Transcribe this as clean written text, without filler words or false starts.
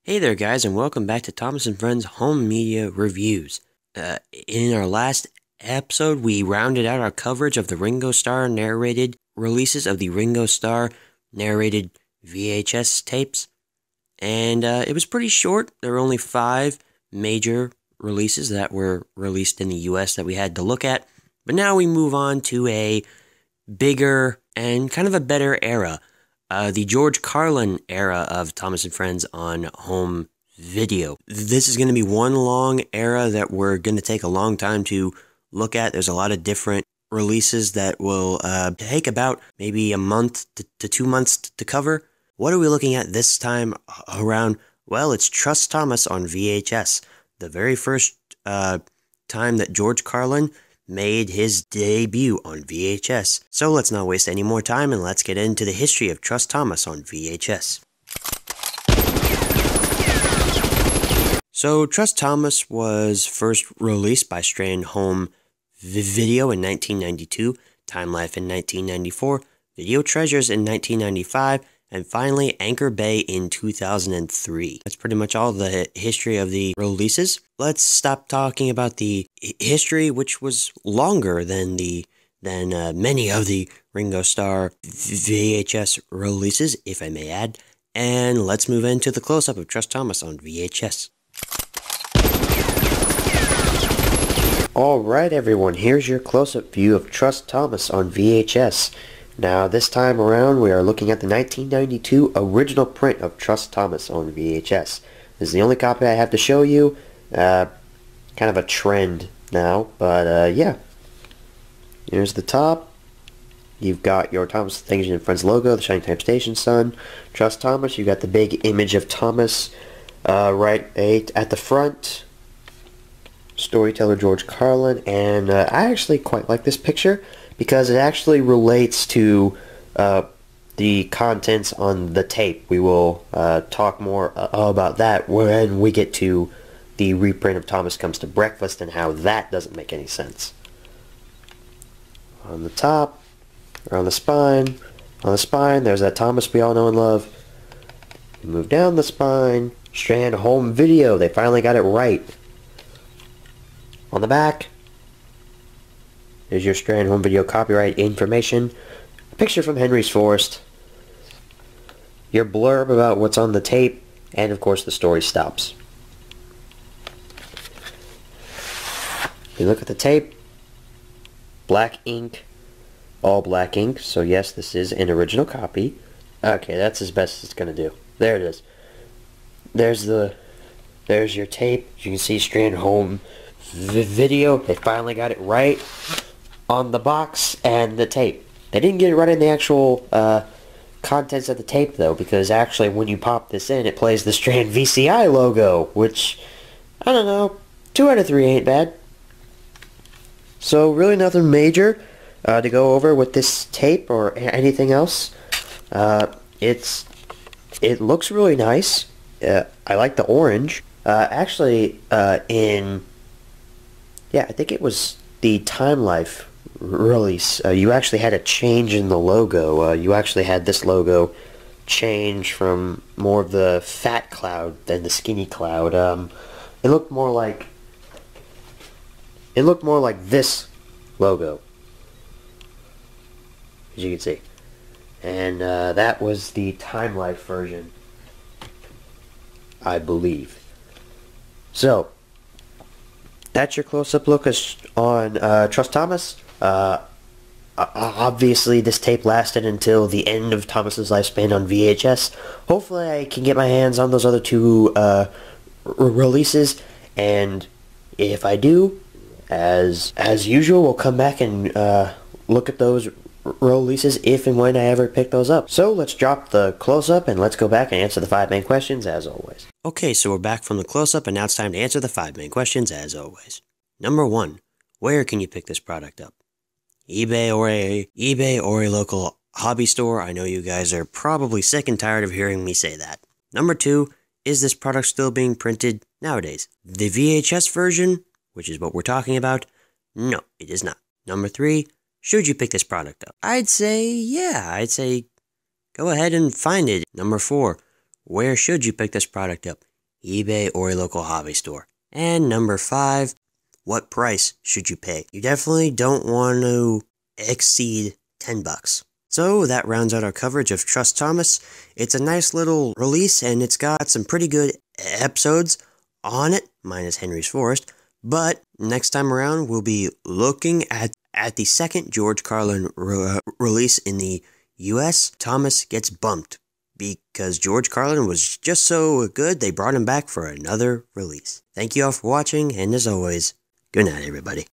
Hey there, guys, and welcome back to Thomas and Friends Home Media Reviews. In our last episode, we rounded out our coverage of the Ringo Starr narrated releases of the Ringo Starr narrated VHS tapes, and it was pretty short. There were only 5 major releases that were released in the US that we had to look at, but now we move on to a bigger and kind of a better era. The George Carlin era of Thomas and Friends on home video. This is going to be one long era that we're going to take a long time to look at. There's a lot of different releases that will take about maybe a month to 2 months to cover. What are we looking at this time around? Well, it's Trust Thomas on VHS. The very first time that George Carlin made his debut on VHS. So let's not waste any more time and let's get into the history of Trust Thomas on VHS. So Trust Thomas was first released by Strand Home Video in 1992, Time Life in 1994, Video Treasures in 1995, and finally Anchor Bay in 2003. That's pretty much all the history of the releases. Let's stop talking about the history, which was longer than many of the Ringo Starr VHS releases, if I may add, and let's move into the close-up of Trust Thomas on VHS. Alright everyone, here's your close-up view of Trust Thomas on VHS. Now, this time around, we are looking at the 1992 original print of Trust Thomas on VHS. This is the only copy I have to show you. Kind of a trend now, but yeah. Here's the top. You've got your Thomas Things and Friends logo, the Shining Time Station Sun. Trust Thomas, you've got the big image of Thomas right at the front. Storyteller George Carlin, and I actually quite like this picture because it actually relates to the contents on the tape. We will talk more about that when we get to the reprint of Thomas Comes to Breakfast and how that doesn't make any sense. On the top, or on the spine, there's that Thomas we all know and love. You move down the spine, Strand Home Video, they finally got it right. On the back, there's your Strand Home Video copyright information, a picture from Henry's Forest, your blurb about what's on the tape, and of course the story stops. You look at the tape, black ink, all black ink, so yes, this is an original copy. Okay, that's as best as it's going to do. There it is. There's your tape. You can see Strand Home Video. They finally got it right on the box and the tape. They didn't get it right in the actual contents of the tape though, because actually when you pop this in, it plays the Strand VCI logo, which, I don't know, 2 out of 3 ain't bad. So really nothing major to go over with this tape or anything else. It looks really nice. I like the orange. Actually, I think it was the Time Life release. You actually had a change in the logo. You actually had this logo change from more of the fat cloud than the skinny cloud. It looked more like this logo, as you can see. And that was the Time Life version, I believe. So that's your close-up look on Trust Thomas. Obviously, this tape lasted until the end of Thomas's lifespan on VHS. Hopefully, I can get my hands on those other 2 releases, and if I do, as usual, we'll come back and look at those releases if and when I ever pick those up. So let's drop the close-up and let's go back and answer the 5 main questions as always. Okay, so we're back from the close-up and now it's time to answer the 5 main questions as always. Number 1, where can you pick this product up? eBay or a local hobby store? I know you guys are probably sick and tired of hearing me say that. Number 2, is this product still being printed nowadays? The VHS version, which is what we're talking about, no, it is not. Number 3, should you pick this product up? I'd say go ahead and find it. Number 4, where should you pick this product up? eBay, or a local hobby store. And number 5, what price should you pay? You definitely don't want to exceed $10. So that rounds out our coverage of Trust Thomas. It's a nice little release, and it's got some pretty good episodes on it, minus Henry's Forest. But next time around, we'll be looking at the second George Carlin release in the US. Thomas gets bumped because George Carlin was just so good, they brought him back for another release. Thank you all for watching, and as always, good night, everybody.